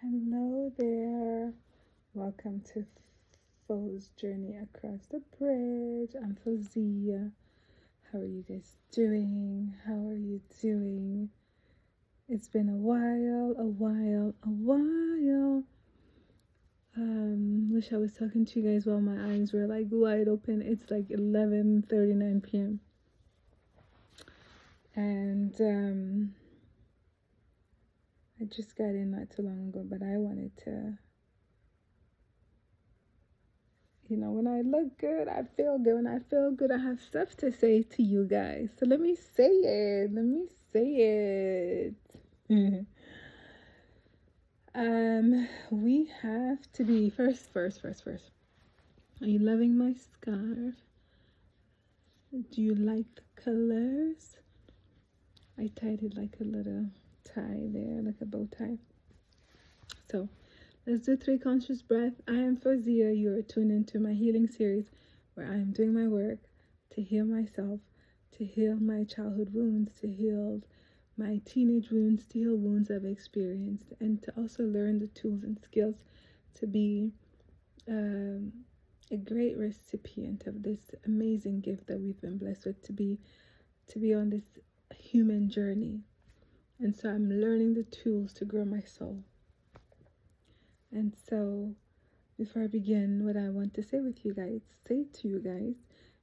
Hello there. Welcome to Foe's Journey Across the Bridge. I'm Fozia. How are you guys doing? How are you doing? It's been a while. Wish I was talking to you guys while my eyes were like wide open. It's like 11:39 p.m. And I just got in not too long ago, but I wanted to, when I look good, I feel good. When I feel good, I have stuff to say to you guys. So let me say it. We have to be first. Are you loving my scarf? Do you like the colors? I tied it like a little tie there, like a bow tie. So let's do 3 conscious breaths. I am Fozia. You are tuned into my healing series where I am doing my work to heal myself, to heal my childhood wounds, to heal my teenage wounds, to heal wounds I've experienced, and to also learn the tools and skills to be a great recipient of this amazing gift that we've been blessed with, to be on this human journey. And so I'm learning the tools to grow my soul. And so before I begin, what I want to say to you guys,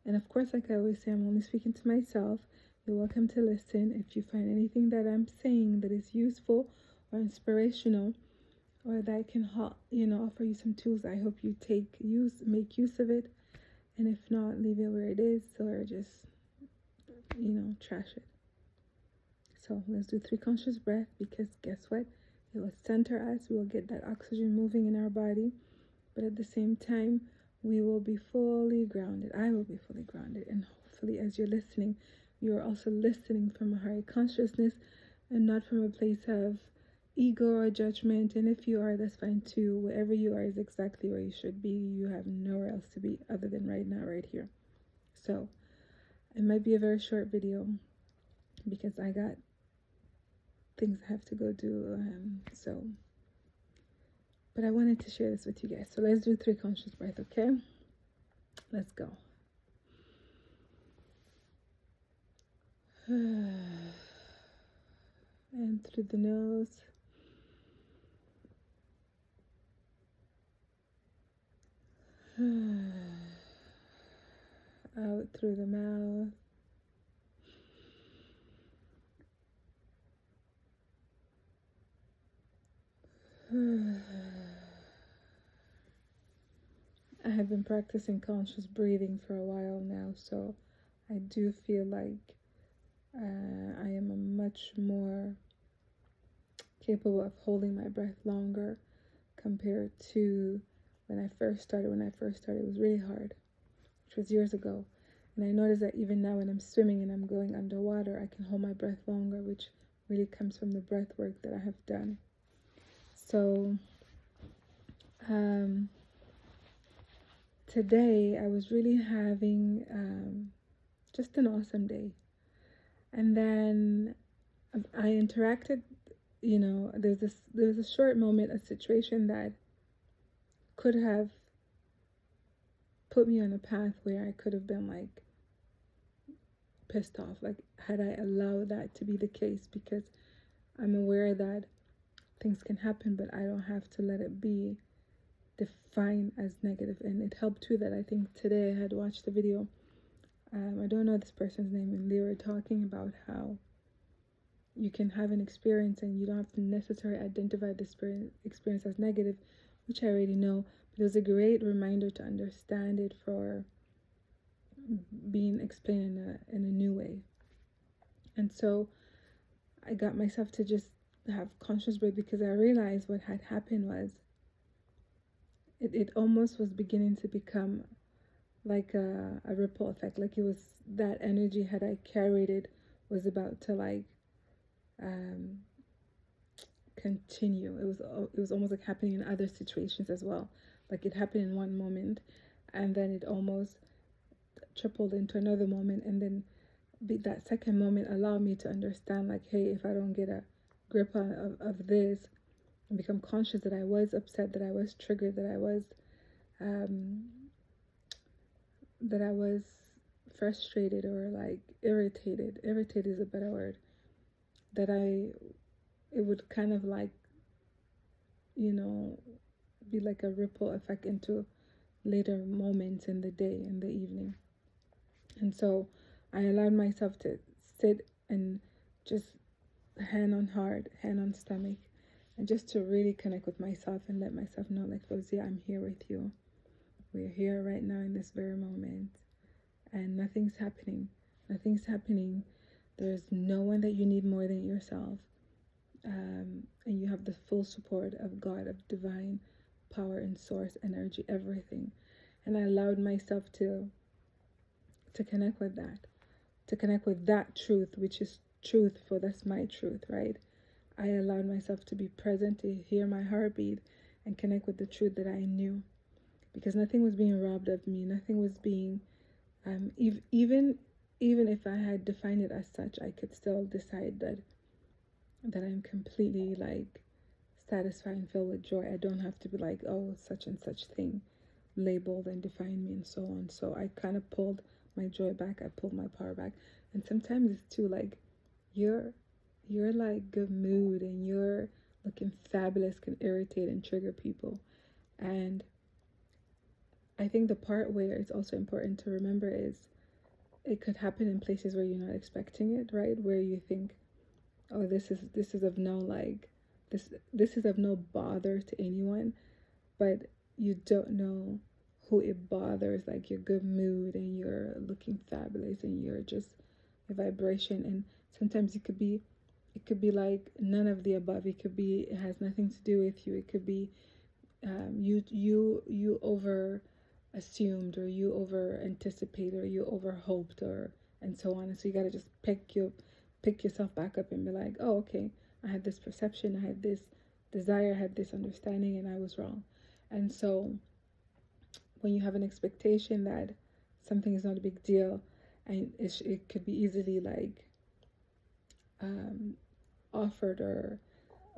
and of course, like I always say, I'm only speaking to myself. You're welcome to listen. If you find anything that I'm saying that is useful or inspirational, or that can help, offer you some tools, I hope you make use of it. And if not, leave it where it is, or just, trash it. So let's do 3 conscious breaths, because guess what? It will center us. We will get that oxygen moving in our body. But at the same time, we will be fully grounded. I will be fully grounded. And hopefully, as you're listening, you're also listening from a higher consciousness and not from a place of ego or judgment. And if you are, that's fine too. Wherever you are is exactly where you should be. You have nowhere else to be other than right now, right here. So it might be a very short video because I got things I have to go do. But I wanted to share this with you guys. So let's do 3 conscious breaths, okay? Let's go. And through the nose. Out through the mouth. I have been practicing conscious breathing for a while now, so I do feel like I am a much more capable of holding my breath longer compared to when I first started. When I first started, it was really hard, which was years ago. And I noticed that even now when I'm swimming and I'm going underwater, I can hold my breath longer, which really comes from the breath work that I have done. So today I was really having just an awesome day. And then I interacted, there's a short moment, a situation that could have put me on a path where I could have been like pissed off, like had I allowed that to be the case, because I'm aware that things can happen, but I don't have to let it be defined as negative. And it helped too that I think today I had watched the video. I don't know this person's name, and they were talking about how you can have an experience and you don't have to necessarily identify the experience as negative, which I already know, but it was a great reminder to understand it for being explained in a new way. And so I got myself to just have conscious breath, because I realized what had happened was it almost was beginning to become like a ripple effect. Like it was, that energy, had I carried it, was about to like continue. It was almost like happening in other situations as well. Like it happened in one moment, and then it almost tripled into another moment, and then that second moment allowed me to understand, like, hey, if I don't get a grip of this, and become conscious that I was upset, that I was triggered, that I was frustrated or like irritated. Irritated is a better word. That it would kind of like, you know, be like a ripple effect into later moments in the day, in the evening. And so I allowed myself to sit and just hand on heart, hand on stomach, and just to really connect with myself and let myself know, like, Rosie, I'm here with you. We're here right now in this very moment, and nothing's happening. Nothing's happening. There's no one that you need more than yourself. And you have the full support of God, of divine power and source, energy, everything. And I allowed myself to connect with that, to connect with that truth, which is truth, for that's my truth, right? I allowed myself to be present, to hear my heartbeat, and connect with the truth that I knew, because nothing was being robbed of me. Nothing was being, even if I had defined it as such, I could still decide that I'm completely like satisfied and filled with joy. I don't have to be like, oh, such and such thing labeled and defined me and so on. So I kind of pulled my joy back. I pulled my power back. And sometimes it's too like you're like good mood and you're looking fabulous can irritate and trigger people. And I think the part where it's also important to remember is it could happen in places where you're not expecting it, right? Where you think, oh, this is of no like this is of no bother to anyone, but you don't know who it bothers, like your good mood and you're looking fabulous and you're just a vibration. And sometimes it could be like none of the above. It could be it has nothing to do with you. It could be you over assumed, or you over anticipated, or you over hoped, or and so on. And so you got to just pick yourself back up and be like, oh, okay, I had this perception, I had this desire, I had this understanding, and I was wrong. And so when you have an expectation that something is not a big deal, and it could be easily like offered, or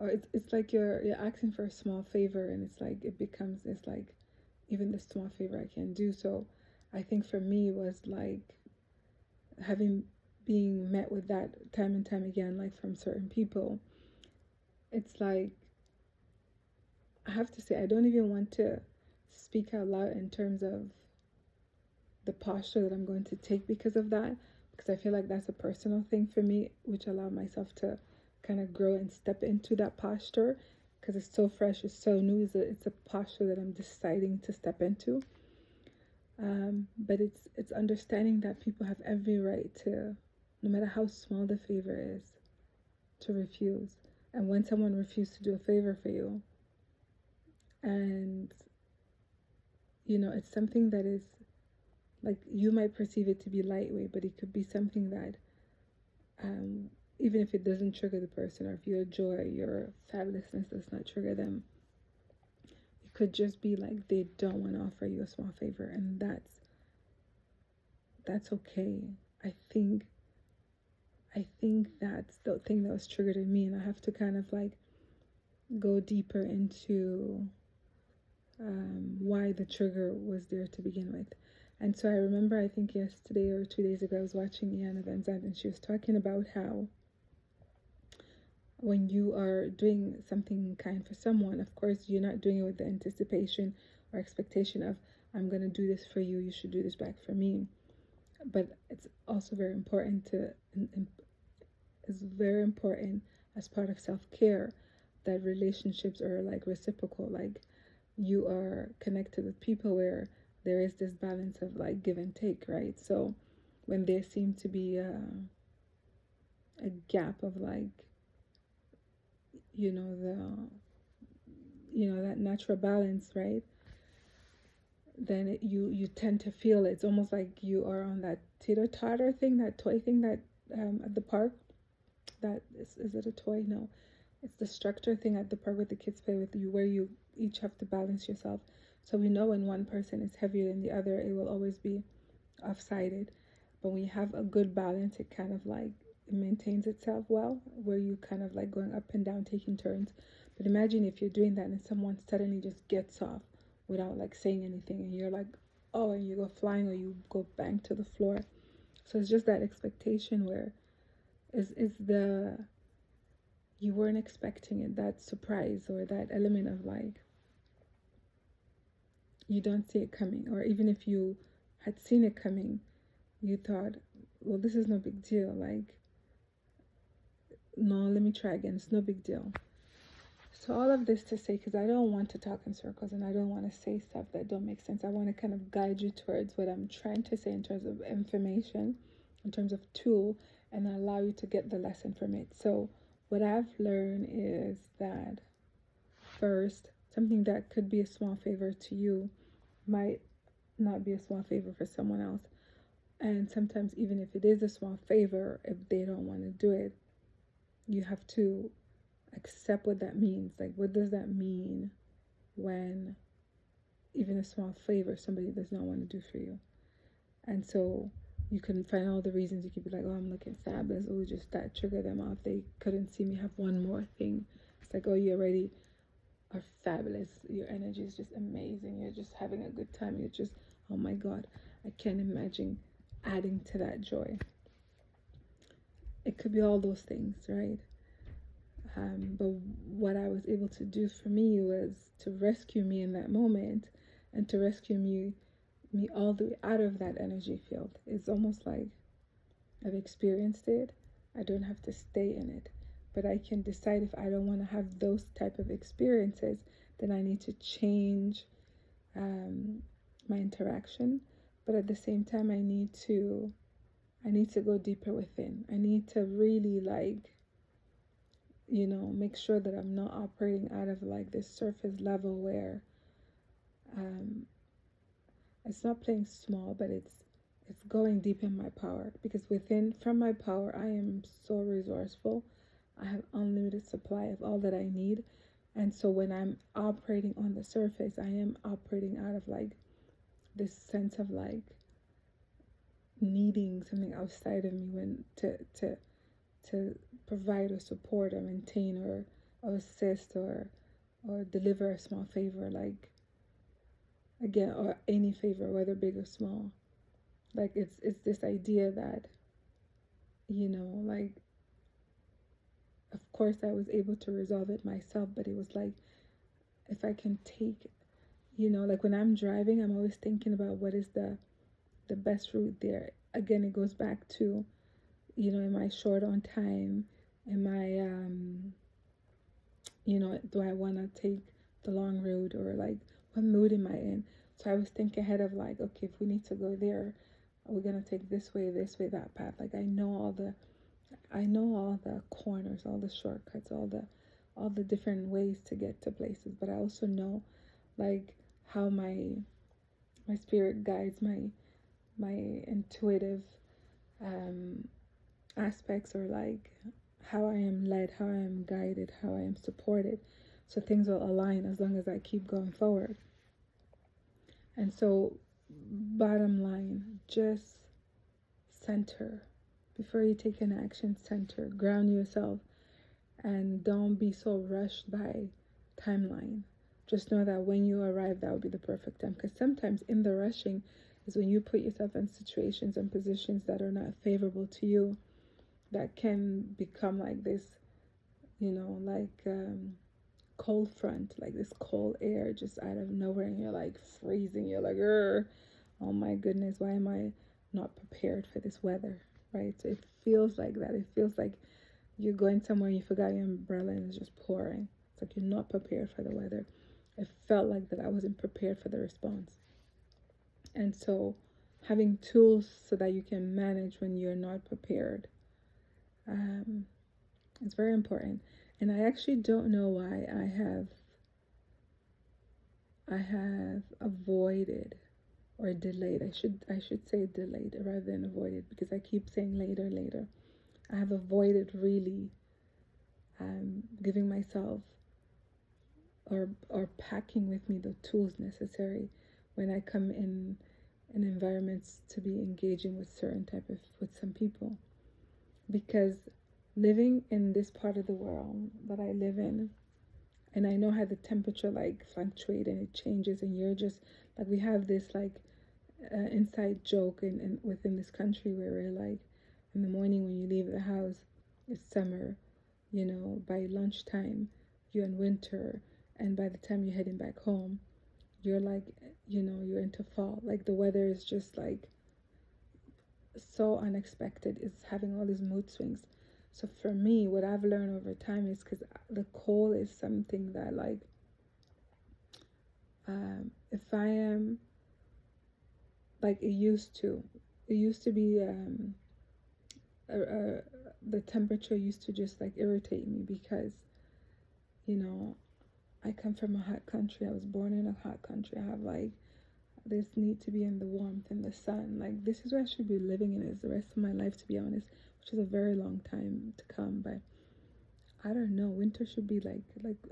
it's like you're asking for a small favor, and it's like it's like even the small favor I can do. So I think for me was like being met with that time and time again, like from certain people. It's like I have to say I don't even want to speak out loud in terms of the posture that I'm going to take because of that, because I feel like that's a personal thing for me, which allowed myself to kind of grow and step into that posture because it's so fresh, it's so new. It's a posture that I'm deciding to step into. But it's understanding that people have every right to, no matter how small the favor is, to refuse. And when someone refuses to do a favor for you, and it's something that is like you might perceive it to be lightweight, but it could be something that even if it doesn't trigger the person, or if your joy, your fabulousness does not trigger them, it could just be like they don't want to offer you a small favor, and that's okay. I think that's the thing that was triggered in me, and I have to kind of like go deeper into why the trigger was there to begin with. And so I remember, I think yesterday or 2 days ago, I was watching Iyanla Vanzant, and she was talking about how when you are doing something kind for someone, of course, you're not doing it with the anticipation or expectation of, I'm going to do this for you, you should do this back for me. But it's also very important as part of self-care that relationships are like reciprocal, like you are connected with people where there is this balance of like give and take, right? So when there seems to be a gap of like that natural balance, right? Then you tend to feel it's almost like you are on that teeter-totter thing, that toy thing that at the park. That is it a toy? No, it's the structure thing at the park where the kids play with you, where you each have to balance yourself. So we know when one person is heavier than the other, it will always be off-sided. But when you have a good balance, it kind of like it maintains itself well, where you kind of like going up and down, taking turns. But imagine if you're doing that and someone suddenly just gets off without like saying anything, and you're like, oh, and you go flying or you go bang to the floor. So it's just that expectation where is the you weren't expecting it, that surprise or that element of like you don't see it coming, or even if you had seen it coming, you thought, well, this is no big deal, like, no, let me try again, it's no big deal. So all of this to say, because I don't want to talk in circles and I don't want to say stuff that don't make sense. I want to kind of guide you towards what I'm trying to say in terms of information, in terms of tool, and allow you to get the lesson from it. So what I've learned is that first, something that could be a small favor to you might not be a small favor for someone else. And sometimes even if it is a small favor, if they don't want to do it, you have to accept what that means. Like, what does that mean when even a small favor somebody does not want to do for you? And so you can find all the reasons. You could be like, oh, I'm looking fabulous. Oh, just that trigger them off. They couldn't see me have one more thing. It's like, oh, you already are fabulous. Your energy is just amazing. You're just having a good time. You're just, oh my God, I can't imagine adding to that joy. It could be all those things, right? But what I was able to do for me was to rescue me in that moment and to rescue me all the way out of that energy field. It's almost like I've experienced it. I don't have to stay in it, but I can decide if I don't want to have those type of experiences, then I need to change my interaction. But at the same time, I need to go deeper within. I need to really like, make sure that I'm not operating out of like this surface level where it's not playing small, but it's going deep in my power, because from my power I am so resourceful. I have unlimited supply of all that I need. And so when I'm operating on the surface, I am operating out of like this sense of like needing something outside of me when to provide or support or maintain or assist or deliver a small favor, like, again, or any favor, whether big or small. Like, it's this idea that, like, of course I was able to resolve it myself, but it was like, if I can take, like when I'm driving, I'm always thinking about what is the best route there. Again, it goes back to, am I short on time? Am I, do I want to take the long road, or like, what mood am I in? So I was thinking ahead of like, okay, if we need to go there, we're going to take this way, that path. Like, I know all the corners, all the shortcuts, all the different ways to get to places. But I also know like how my spirit guides, my intuitive aspects, or like how I am led, how I am guided, how I am supported. So things will align as long as I keep going forward. And so, bottom line, just center. Before you take an action, center, ground yourself, and don't be so rushed by timeline. Just know that when you arrive, that will be the perfect time. Because sometimes in the rushing is when you put yourself in situations and positions that are not favorable to you, that can become like this, cold front, like this cold air just out of nowhere, and you're like freezing. You're like, oh my goodness, why am I not prepared for this weather, right? So it feels like that. It feels like you're going somewhere, you forgot your umbrella, and it's just pouring. It's like you're not prepared for the weather. It felt like that I wasn't prepared for the response. And so having tools so that you can manage when you're not prepared, it's very important. And I actually don't know why I have avoided or delayed. I should say delayed rather than avoided, because I keep saying later. I have avoided really giving myself or packing with me the tools necessary when I come in environments to be engaging with some people. because living in this part of the world that I live in, and I know how the temperature like fluctuate and it changes, and you're just like, we have this like inside joke in within this country where we're like, in the morning when you leave the house, it's summer, you know, by lunchtime you're in winter, and by the time you're heading back home, you're like, you know, you're into fall. Like the weather is just like so unexpected. It's having all these mood swings. So for me, what I've learned over time is, because the cold is something that like, if I am like, it used to be the temperature used to just like irritate me, because, you know, I come from a hot country. I was born in a hot country. I have like this need to be in the warmth and the sun. Like, this is where I should be living in is the rest of my life, to be honest, which is a very long time to come. But I don't know. Winter should be like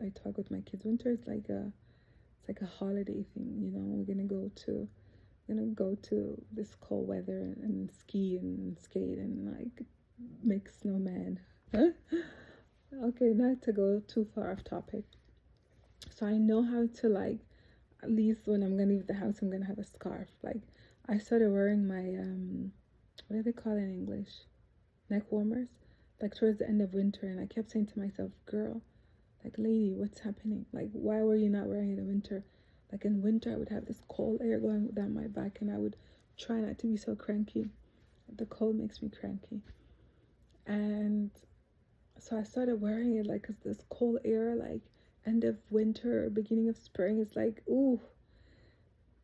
I talk with my kids. Winter is like it's like a holiday thing. You know, we're gonna go to this cold weather and ski and skate and like make snowman. Okay, not to go too far off topic. So I know how to like, at least when I'm gonna leave the house, I'm gonna have a scarf. Like, I started wearing my what do they call it in English? Neck warmers. Like towards the end of winter, and I kept saying to myself, girl, like, lady, what's happening? Like, why were you not wearing it in winter? Like, in winter I would have this cold air going down my back, and I would try not to be so cranky. The cold makes me cranky. And so I started wearing it, like, because this cold air, like end of winter, beginning of spring, is like, ooh.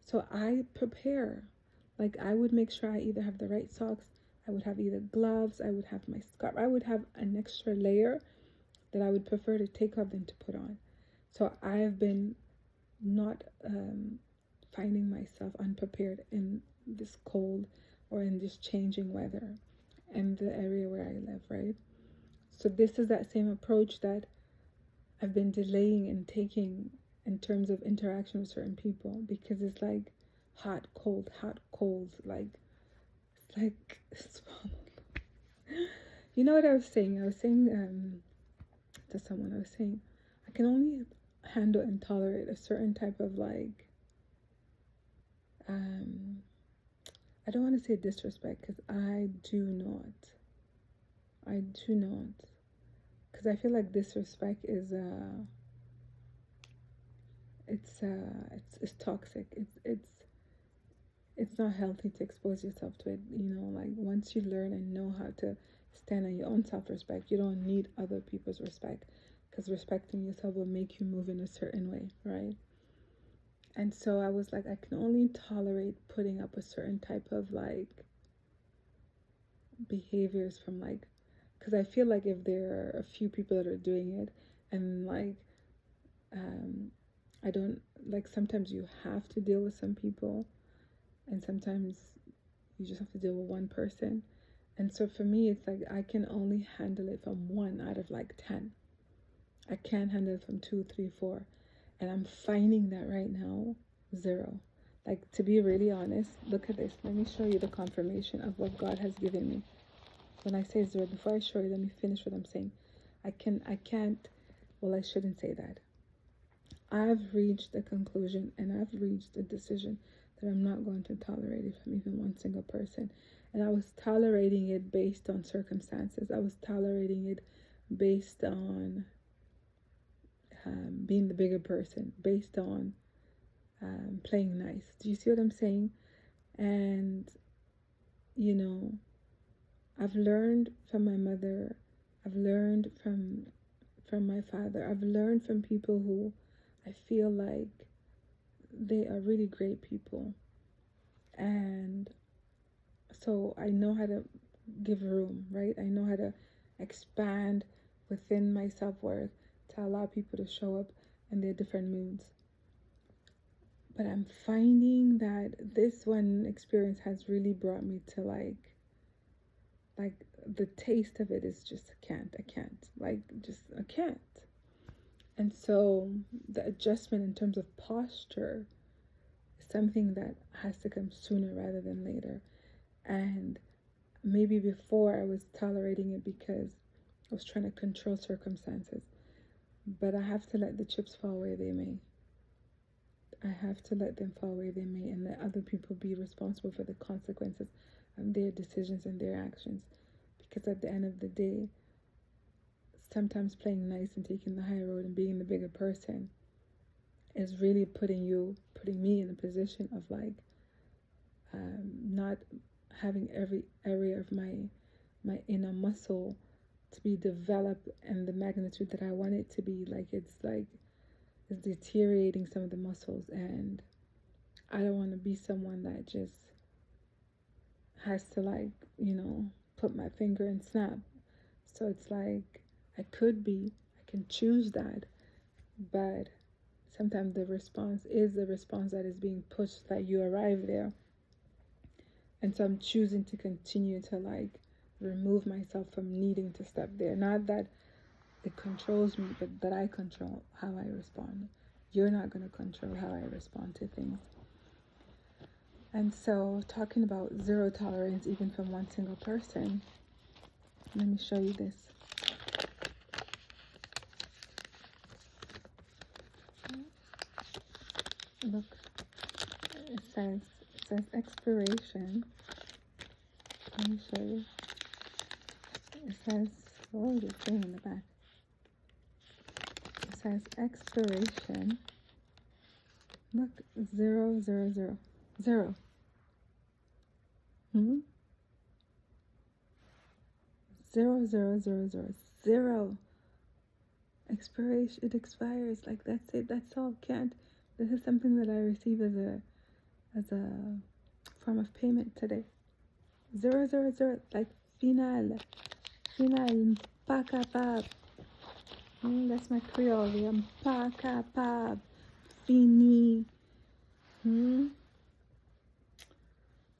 So I prepare. Like, I would make sure I either have the right socks, I would have either gloves, I would have my scarf, I would have an extra layer that I would prefer to take off than to put on. So I've been not finding myself unprepared in this cold or in this changing weather in the area where I live, right? So this is that same approach that I've been delaying and taking in terms of interaction with certain people, because it's like hot, cold, like it's like you know what I was saying? I was saying to someone, I was saying, I can only handle and tolerate a certain type of like I don't want to say disrespect, because I do not, because I feel like disrespect is it's toxic. It's not healthy to expose yourself to it. You know, like, once you learn and know how to stand on your own self-respect, you don't need other people's respect, because respecting yourself will make you move in a certain way, right? And so I was like, I can only tolerate putting up a certain type of like behaviors from like, because I feel like if there are a few people that are doing it, and like I don't like, sometimes you have to deal with some people, and sometimes you just have to deal with one person. And so for me, it's like I can only handle it from 1 out of like 10. I can't handle it from 2, 3, 4. And I'm finding that right now, 0. Like, to be really honest, look at this. Let me show you the confirmation of what God has given me. When I say 0, before I show you, let me finish what I'm saying. I can't, well, I shouldn't say that. I've reached a conclusion, and I've reached a decision that I'm not going to tolerate it from even one single person. And I was tolerating it based on circumstances. I was tolerating it based on being the bigger person, based on playing nice. Do you see what I'm saying? And, you know, I've learned from my mother. I've learned from my father. I've learned from people who I feel like they are really great people. And so I know how to give room, right? I know how to expand within my self-worth to allow people to show up in their different moods. But I'm finding that this one experience has really brought me to like the taste of it is just I can't. And so the adjustment in terms of posture is something that has to come sooner rather than later. And maybe before I was tolerating it because I was trying to control circumstances. But I have to let the chips fall where they may. I have to let them fall where they may and let other people be responsible for the consequences of their decisions and their actions. Because at the end of the day, sometimes playing nice and taking the high road and being the bigger person is really putting me in a position of like not having every area of my inner muscle to be developed and the magnitude that I want it to be. It's deteriorating some of the muscles, and I don't want to be someone that just has to put my finger and snap. So it's like I can choose that, but sometimes the response is the response that is being pushed that you arrive there. And so I'm choosing to continue to remove myself from needing to step there. Not that it controls me, but that I control how I respond. You're not going to control how I respond to things. And so, talking about zero tolerance, even from one single person, let me show you this. Look, it says expiration. Let me show you. It says, what is it saying in the back? It says expiration. Look, 0, 0, 0, 0. 0, 0, 0, 0, 0. Expiration, it expires. That's it. That's all. Can't. This is something that I received as a form of payment today. 0, 0, 0. Like final, pas capable. That's my Creole. I'm pas capable. Fini.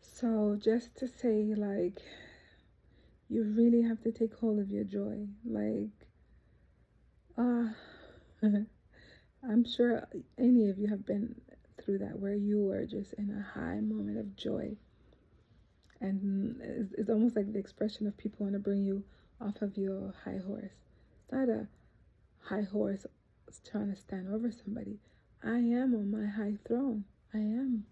So just to say, you really have to take hold of your joy. I'm sure any of you have been through that, where you were just in a high moment of joy. And it's almost like the expression of people want to bring you off of your high horse. It's not a high horse trying to stand over somebody. I am on my high throne. I am.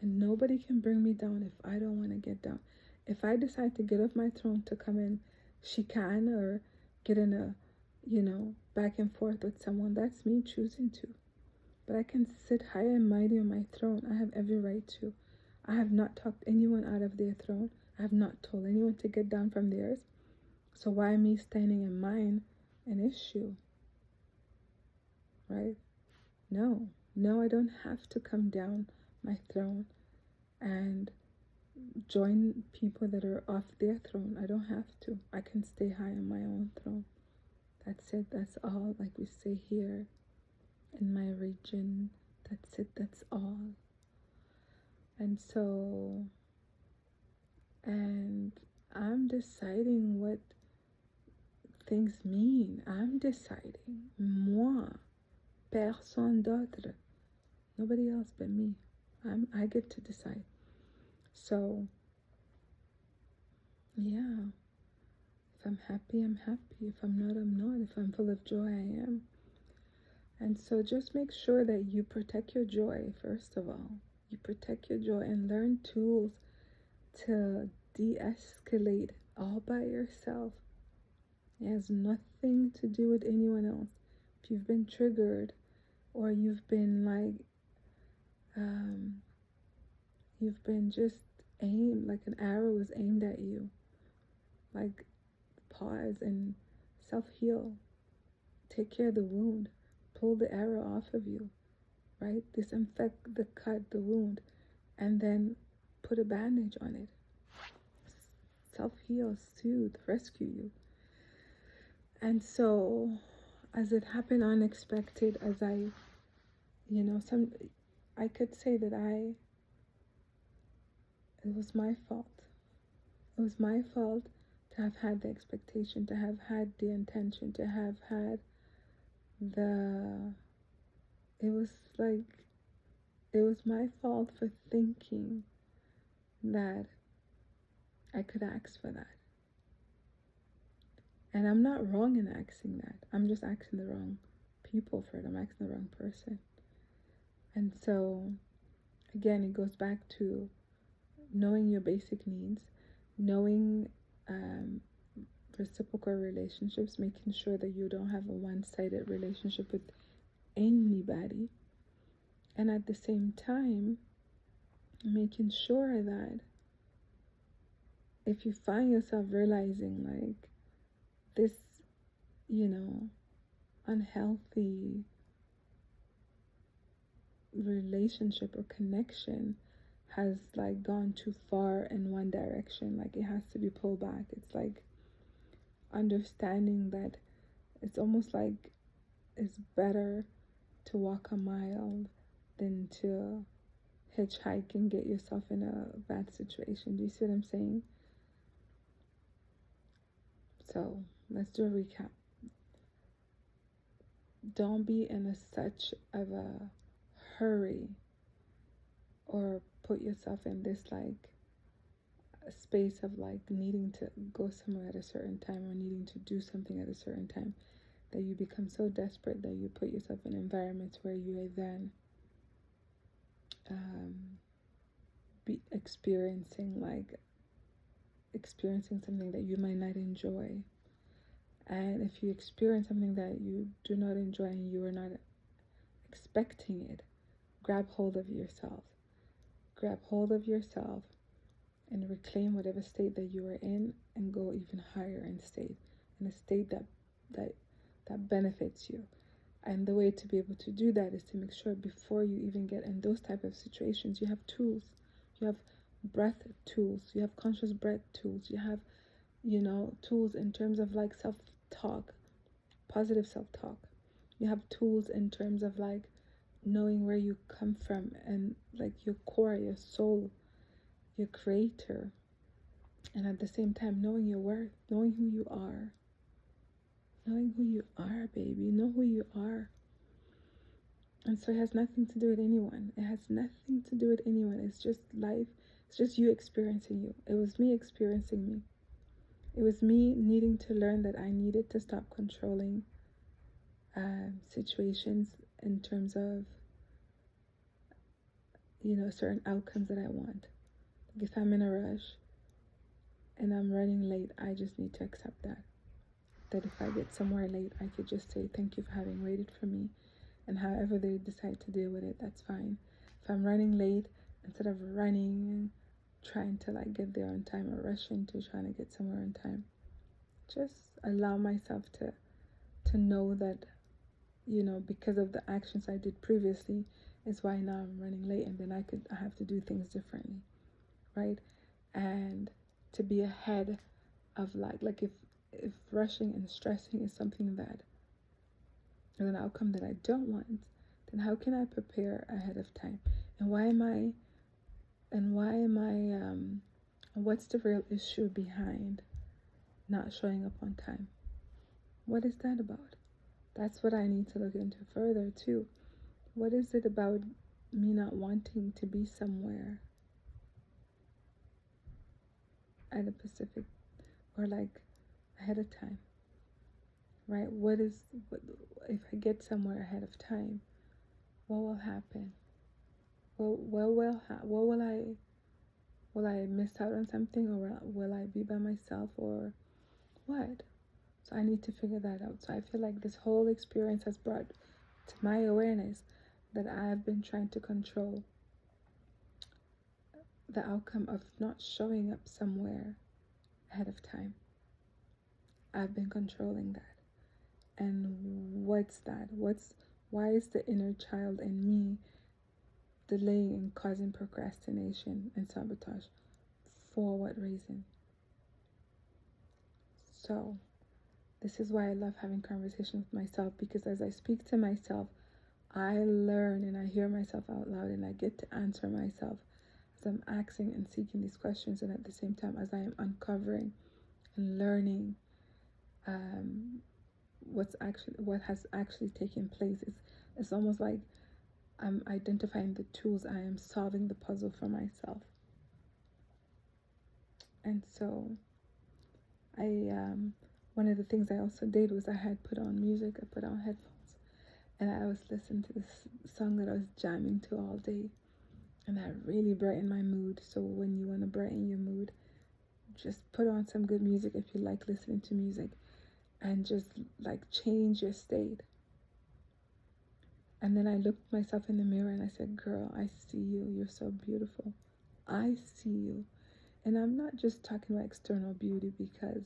And nobody can bring me down if I don't want to get down. If I decide to get off my throne to come in chicane or get in a, back and forth with someone, that's me choosing to. But I can sit high and mighty on my throne. I have every right to. I have not talked anyone out of their throne. I have not told anyone to get down from theirs. So why me standing in mine an issue? Right? No, I don't have to come down my throne and join people that are off their throne. I don't have to. I can stay high on my own throne. That's it. That's all. Like we say here in my region. That's it. That's all. And so, and I'm deciding what things mean. I'm deciding. Moi. Personne d'autre. Nobody else but me. I get to decide. So, yeah. If I'm happy, I'm happy. If I'm not, I'm not. If I'm full of joy, I am. And so just make sure that you protect your joy, first of all. You protect your joy and learn tools to de-escalate all by yourself. It has nothing to do with anyone else. If you've been triggered or you've been you've been just aimed, like an arrow was aimed at you, pause and self-heal. Take care of the wound. Pull the arrow off of you, right? Disinfect the cut, the wound, and then put a bandage on it. Self-heal, soothe, rescue you. And so, as it happened unexpected, as I could say that it was my fault. It was my fault to have had the expectation, to have had the intention, to have had it was my fault for thinking that I could ask for that. And I'm not wrong in asking that. I'm just asking the wrong people for it. I'm asking the wrong person. And so, again, it goes back to knowing your basic needs, knowing reciprocal relationships, making sure that you don't have a one-sided relationship with anybody, and at the same time making sure that if you find yourself realizing like this, unhealthy relationship or connection has like gone too far in one direction, like it has to be pulled back. It's like understanding that it's almost like it's better to walk a mile than to hitchhike and get yourself in a bad situation. Do you see what I'm saying? So let's do a recap. Don't be in such of a hurry or put yourself in this like a space of like needing to go somewhere at a certain time or needing to do something at a certain time that you become so desperate that you put yourself in environments where you are then be experiencing something that you might not enjoy. And if you experience something that you do not enjoy and you are not expecting it, grab hold of yourself. Grab hold of yourself and reclaim whatever state that you are in and go even higher in a state that benefits you. And the way to be able to do that is to make sure before you even get in those type of situations, you have tools. You have breath tools. You have conscious breath tools. You have, tools in terms of like self-talk, positive self-talk. You have tools in terms of like knowing where you come from and like your core, your soul, your creator. And at the same time, knowing your worth, knowing who you are. Knowing who you are, baby. Know who you are. And so it has nothing to do with anyone. It has nothing to do with anyone. It's just life. It's just you experiencing you. It was me experiencing me. It was me needing to learn that I needed to stop controlling situations in terms of, certain outcomes that I want. Like if I'm in a rush and I'm running late, I just need to accept that if I get somewhere late, I could just say thank you for having waited for me, and however they decide to deal with it, that's fine. If I'm running late, instead of running and trying to like get there on time or rushing to trying to get somewhere on time, just allow myself to know that, because of the actions I did previously is why now I'm running late, and then I have to do things differently, right? And to be ahead of like if rushing and stressing is something that is an outcome that I don't want, then how can I prepare ahead of time? And what's the real issue behind not showing up on time? What is that about? That's what I need to look into further too. What is it about me not wanting to be somewhere at a specific or like ahead of time? Right? What if I get somewhere ahead of time? What will happen? Will I miss out on something, or will I be by myself, or what? So I need to figure that out. So I feel like this whole experience has brought to my awareness that I've been trying to control the outcome of not showing up somewhere ahead of time. I've been controlling that. And what's that? Why is the inner child in me delaying and causing procrastination and sabotage? For what reason? So this is why I love having conversations with myself, because as I speak to myself, I learn and I hear myself out loud, and I get to answer myself as I'm asking and seeking these questions, and at the same time as I am uncovering and learning what has actually taken place. It's almost like I'm identifying the tools. I am solving the puzzle for myself. And so one of the things I also did was I had put on music, I put on headphones, and I was listening to this song that I was jamming to all day. And that really brightened my mood. So when you want to brighten your mood, just put on some good music if you like listening to music, and just like change your state. And then I looked myself in the mirror and I said, girl, I see you. You're so beautiful. I see you. And I'm not just talking about external beauty, because,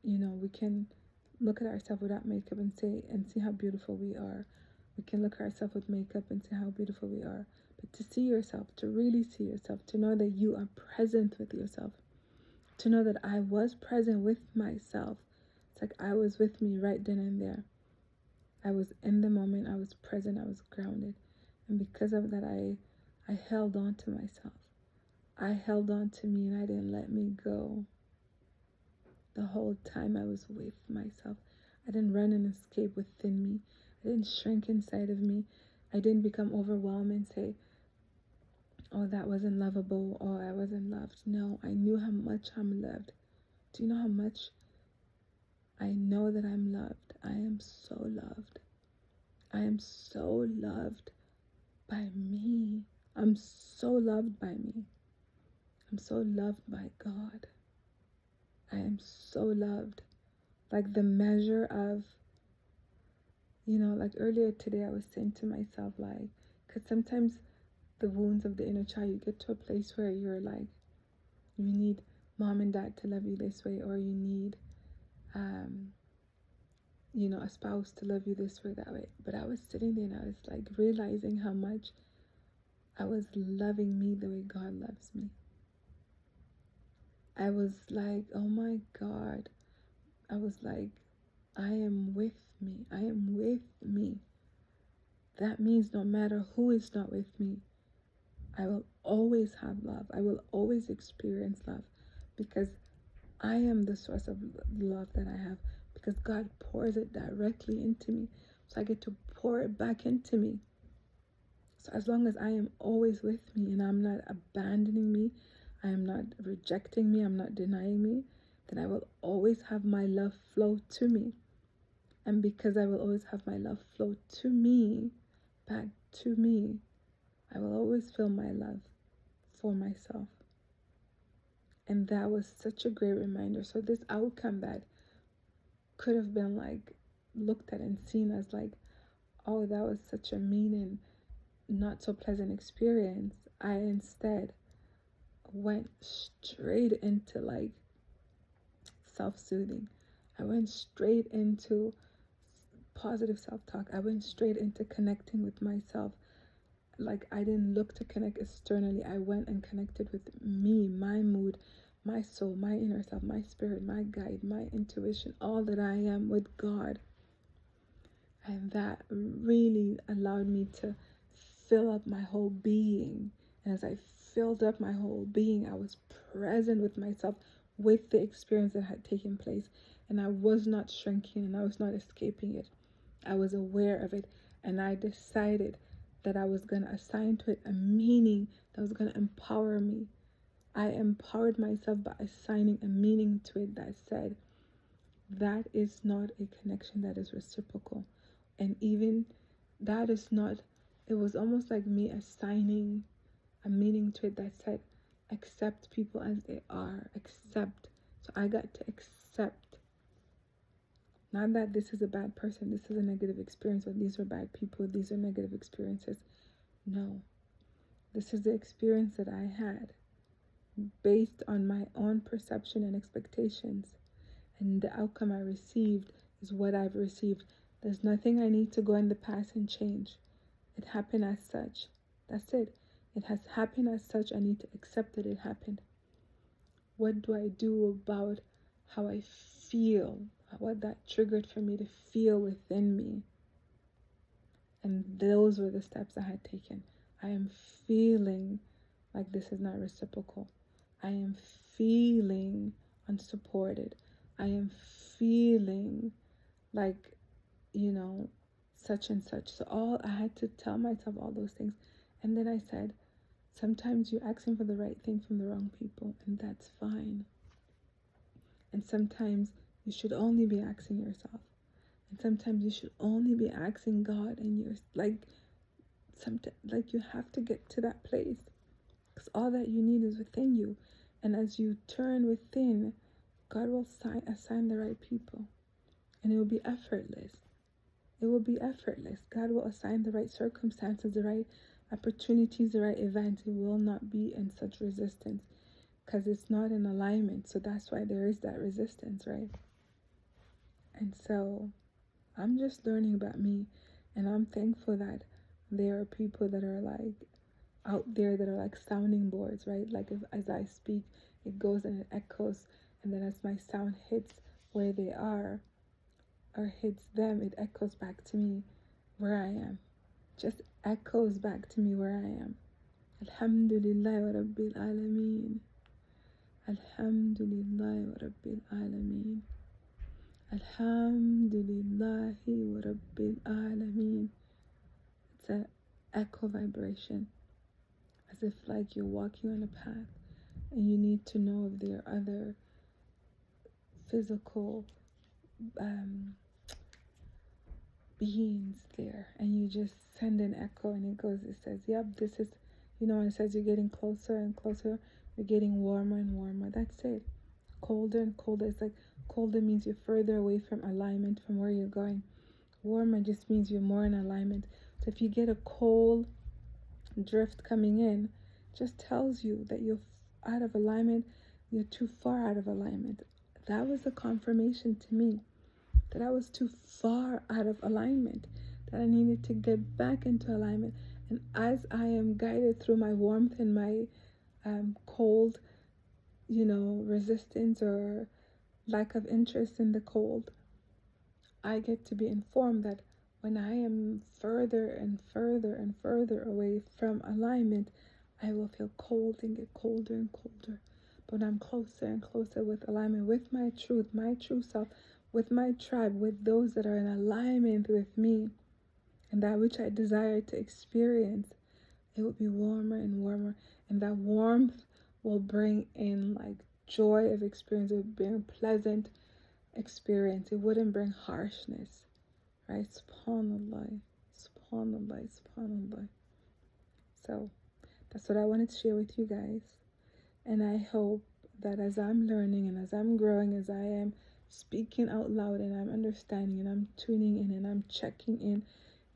you know, we can look at ourselves without makeup and see how beautiful we are. We can look at ourselves with makeup and see how beautiful we are. But to see yourself, to really see yourself, to know that you are present with yourself, to know that I was present with myself. It's like I was with me right then and there. I was in the moment, I was present, I was grounded. And because of that, I held on to myself. I held on to me and I didn't let me go. The whole time I was with myself. I didn't run and escape within me. I didn't shrink inside of me. I didn't become overwhelmed and say, oh, that wasn't lovable, or I wasn't loved. No, I knew how much I'm loved. Do you know how much I know that I'm loved? I am so loved. I am so loved by me. I'm so loved by me. I'm so loved by God. I am so loved. Like the measure of, you know, like earlier today I was saying to myself, like, because sometimes the wounds of the inner child, you get to a place where you're like, you need mom and dad to love you this way, or you need, you know, a spouse to love you this way, that way. But I was sitting there and I was like realizing how much I was loving me the way God loves me. I was like, oh my God. I was like, I am with me. I am with me. That means no matter who is not with me, I will always have love. I will always experience love, because I am the source of love that I have, because God pours it directly into me. So I get to pour it back into me. So as long as I am always with me and I'm not abandoning me, I am not rejecting me, I'm not denying me, then I will always have my love flow to me. And because I will always have my love flow to me, back to me, I will always feel my love for myself. And that was such a great reminder. So this outcome that could have been like looked at and seen as like, oh, that was such a mean and not so pleasant experience, I instead went straight into like self-soothing. I went straight into positive self-talk. I went straight into connecting with myself. Like, I didn't look to connect externally. I went and connected with me, my mood, my soul, my inner self, my spirit, my guide, my intuition, all that I am with God. And that really allowed me to fill up my whole being. And as I filled up my whole being, I was present with myself, with the experience that had taken place. And I was not shrinking and I was not escaping it. I was aware of it. And I decided that I was going to assign to it a meaning that was going to empower me. I empowered myself by assigning a meaning to it that said, that is not a connection that is reciprocal. And even that is not, it was almost like me assigning a meaning to it that said, accept people as they are, accept. So I got to accept, not that this is a bad person, this is a negative experience, or these are bad people, these are negative experiences. No, this is the experience that I had based on my own perception and expectations. And the outcome I received is what I've received. There's nothing I need to go in the past and change. It happened as such. That's it. It has happened as such. I need to accept that it happened. What do I do about how I feel? What that triggered for me to feel within me? And those were the steps I had taken. I am feeling like this is not reciprocal. I am feeling unsupported. I am feeling like, you know, such and such. So I had to tell myself all those things. And then I said, Sometimes you're asking for the right thing from the wrong people, and that's fine. And sometimes you should only be asking yourself. And sometimes you should only be asking God, and you're like you have to get to that place, because all that you need is within you. And as you turn within, God will assign the right people, and it will be effortless. It will be effortless. God will assign the right circumstances, the right opportunities, the right events. It will not be in such resistance, because it's not in alignment. So that's why there is that resistance, right? And so I'm just learning about me, and I'm thankful that there are people that are like out there that are like sounding boards, right? Like if, as I speak, it goes and it echoes, and then as my sound hits where they are or hits them, it echoes back to me where I am. Just echoes back to me where I am. Alhamdulillah wa Rabbil Alameen. Alhamdulillah wa Rabbil Alameen. Alhamdulillahi wa Rabbil Alameen. It's an echo vibration, as if like you're walking on a path and you need to know if there are other physical beings there, and you just send an echo and it says, yep, this is, and it says you're getting closer and closer, you're getting warmer and warmer. That's it. Colder and colder. It's like colder means you're further away from alignment from where you're going. Warmer just means you're more in alignment. So if you get a cold drift coming in, just tells you that you're out of alignment, you're too far out of alignment. That was a confirmation to me that I was too far out of alignment, that I needed to get back into alignment. And as I am guided through my warmth and my cold, resistance or lack of interest in the cold, I get to be informed that when I am further and further and further away from alignment, I will feel cold and get colder and colder. But when I'm closer and closer with alignment, with my truth, my true self, with my tribe, with those that are in alignment with me, and that which I desire to experience, it will be warmer and warmer. And that warmth will bring in like joy of experience. It will bring pleasant experience. It wouldn't bring harshness, right? Subhanallah, subhanallah, subhanallah. So that's what I wanted to share with you guys. And I hope that as I'm learning and as I'm growing, as I am speaking out loud and I'm understanding and I'm tuning in and I'm checking in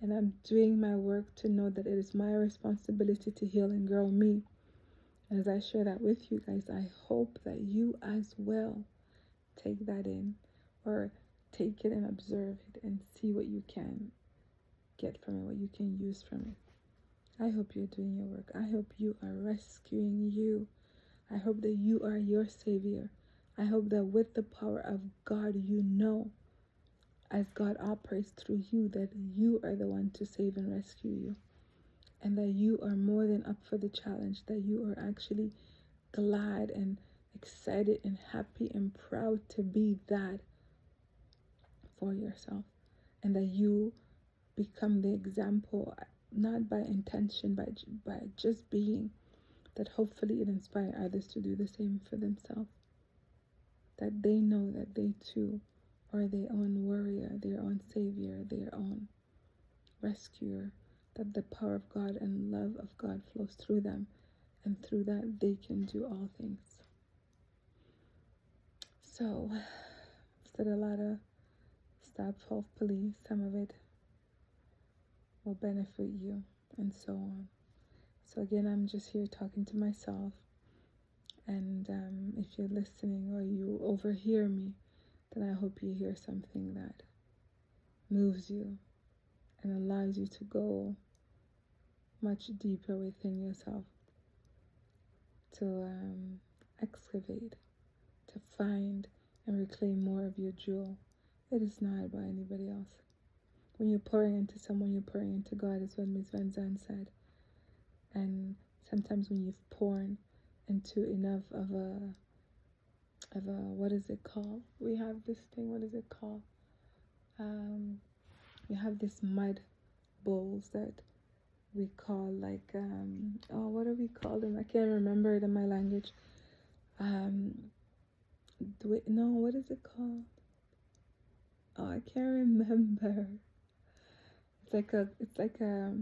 and I'm doing my work to know that it is my responsibility to heal and grow me. And as I share that with you guys, I hope that you as well take that in, or take it and observe it and see what you can get from it, what you can use from it. I hope you're doing your work. I hope you are rescuing you. I hope that you are your savior. I hope that with the power of God, as God operates through you, that you are the one to save and rescue you. And that you are more than up for the challenge, that you are actually glad and excited and happy and proud to be that for yourself. And that you become the example, not by intention, by just being, that hopefully it inspires others to do the same for themselves. That they know that they too are their own warrior, their own savior, their own rescuer. That the power of God and love of God flows through them, and through that they can do all things. So, I've said a lot of stuff. Hopefully some of it will benefit you, and so on. So again, I'm just here talking to myself, and if you're listening or you overhear me, then I hope you hear something that moves you and allows you to go much deeper within yourself, to excavate, to find and reclaim more of your jewel. It is not about anybody else. When you're pouring into someone, you're pouring into God, is what Ms. Van Zandt said. And sometimes when you've poured into enough of a what is it called? We have this thing, what is it called? You have this mud bowls that we call like oh, what do we call them? I can't remember it in my language. No, what is it called? Oh, I can't remember. It's like a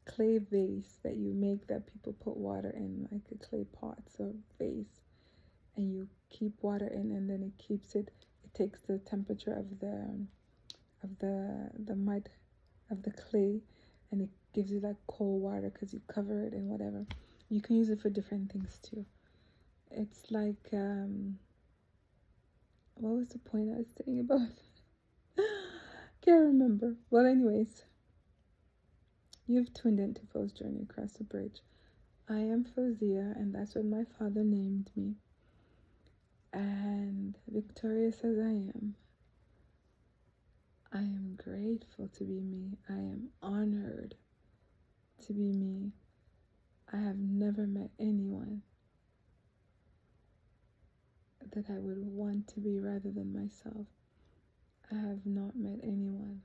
clay vase that you make that people put water in, like a clay pot or vase, and you keep water in, and then it keeps it. It takes the temperature of the mud of the clay, and it gives you like cold water because you cover it and whatever. You can use it for different things too. It's like what was the point I was saying about? Can't remember. Well, anyways, you've tuned into Fo's Journey Across the Bridge. I am Fozia, and that's what my father named me. And victorious as I am grateful to be me. I am honored to be me. I have never met anyone that I would want to be rather than myself. I have not met anyone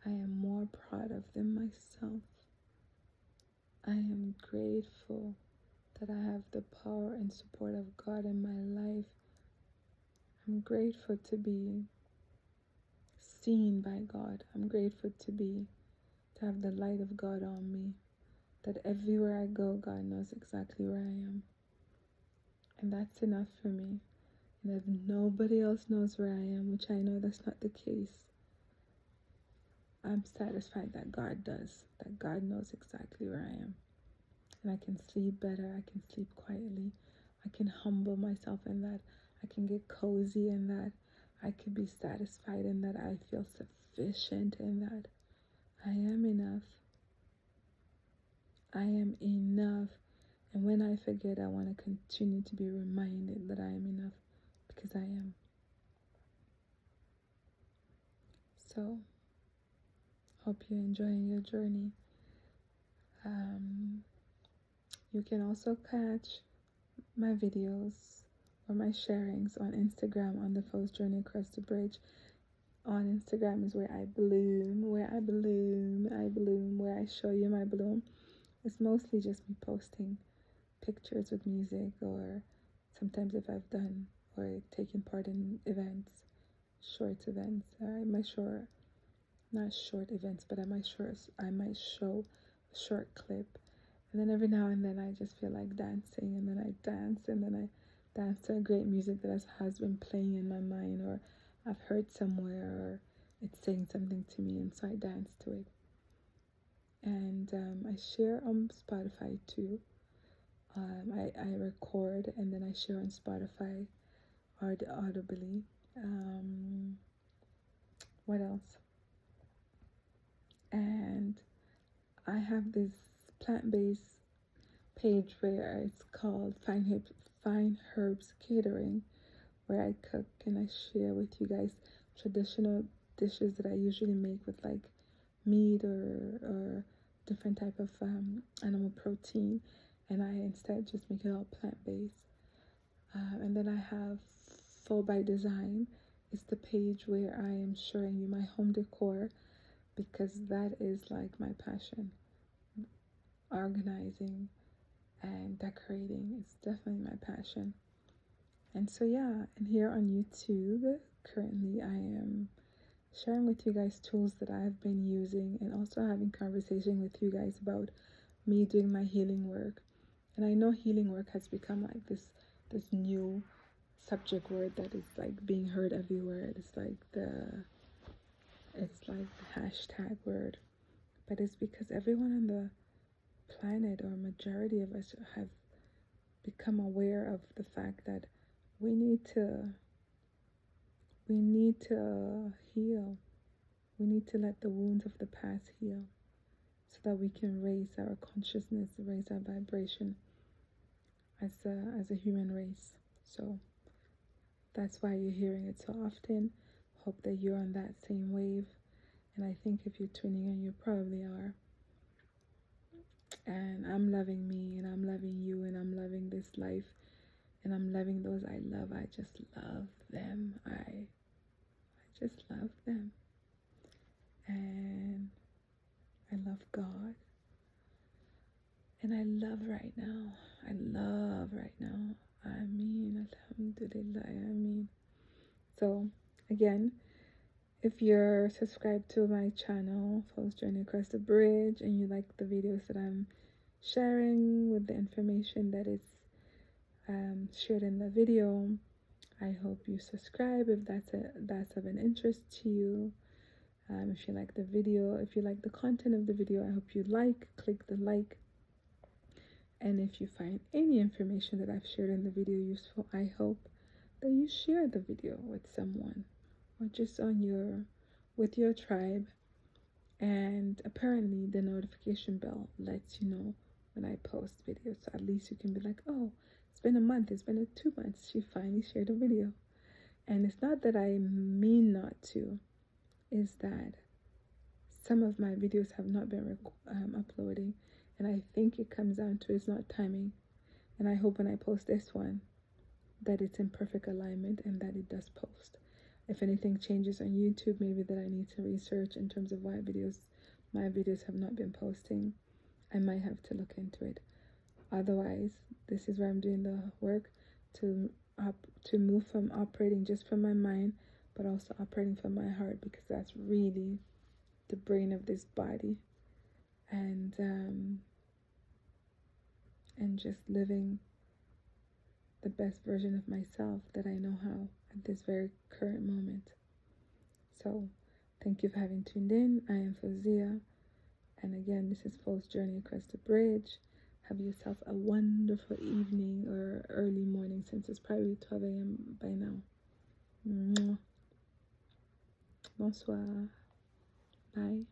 I am more proud of than myself. I am grateful that I have the power and support of God in my life. I'm grateful to be seen by God. I'm grateful to have the light of God on me. That everywhere I go, God knows exactly where I am. And that's enough for me. And if nobody else knows where I am, which I know that's not the case, I'm satisfied that God does. That God knows exactly where I am. And I can sleep better. I can sleep quietly. I can humble myself in that. I can get cozy in that. I can be satisfied in that. I feel sufficient in that. I am enough. I am enough. And when I forget, I want to continue to be reminded that I am enough, because I am. So, hope you're enjoying your journey. You can also catch my videos or my sharings on Instagram on the Fo's Journey Across the Bridge. On Instagram is where I bloom, where I show you my bloom. It's mostly just me posting pictures with music, or sometimes if I've done or taken part in events, short events. I might show, not short events, but I might show a short clip. And then every now and then I just feel like dancing, and then I dance, and then I dance to a great music that has been playing in my mind, or I've heard somewhere, or it's saying something to me, and so I dance to it. And I share on Spotify too. I record and then I share on Spotify audibly. What else? And I have this plant-based page where it's called Fine Herbs Catering, where I cook and I share with you guys traditional dishes that I usually make with like meat or different type of animal protein, and I instead just make it all plant-based. And then I have Fo by Design. It's the page where I am showing you my home decor, because that is like my passion. Organizing and decorating is definitely my passion. And so yeah, and here on YouTube, currently I am sharing with you guys tools that I've been using, and also having conversation with you guys about me doing my healing work. And I know healing work has become like this new subject word that is like being heard everywhere. It's like the hashtag word. But it's because everyone on the planet, or majority of us, have become aware of the fact that we need to heal. We need to let the wounds of the past heal, so that we can raise our consciousness, raise our vibration as a human race. So that's why you're hearing it so often. Hope that you're on that same wave. And I think if you're tuning in, you probably are. And I'm loving me, and I'm loving you, and I'm loving this life, and I'm loving those I love. I just love them. I just love them. And I love God. And I love right now. I love right now. I mean, alhamdulillah. I mean, so again, if you're subscribed to my channel, Fo's Journey Across the Bridge, and you like the videos that I'm sharing with the information that is shared in the video, I hope you subscribe if that's of an interest to you. If you like the video, if you like the content of the video, I hope you click the like. And if you find any information that I've shared in the video useful, I hope that you share the video with someone or just with your tribe. And apparently the notification bell lets you know when I post videos, so at least you can be like, oh, it's been a month, it's been 2 months, she finally shared a video. And it's not that I mean not to, is that some of my videos have not been uploading, and I think it comes down to it's not timing. And I hope when I post this one that it's in perfect alignment and that it does post. If anything changes on YouTube, maybe that I need to research in terms of why my videos have not been posting, I might have to look into it. Otherwise, this is where I'm doing the work to move from operating just from my mind, but also operating from my heart, because that's really the brain of this body, and just living the best version of myself that I know how at this very current moment. So thank you for having tuned in. I am Fozia, and again, this is Fo's Journey Across the Bridge. Have yourself a wonderful evening or early morning, since it's probably 12 a.m. by now. Bonsoir. Bye.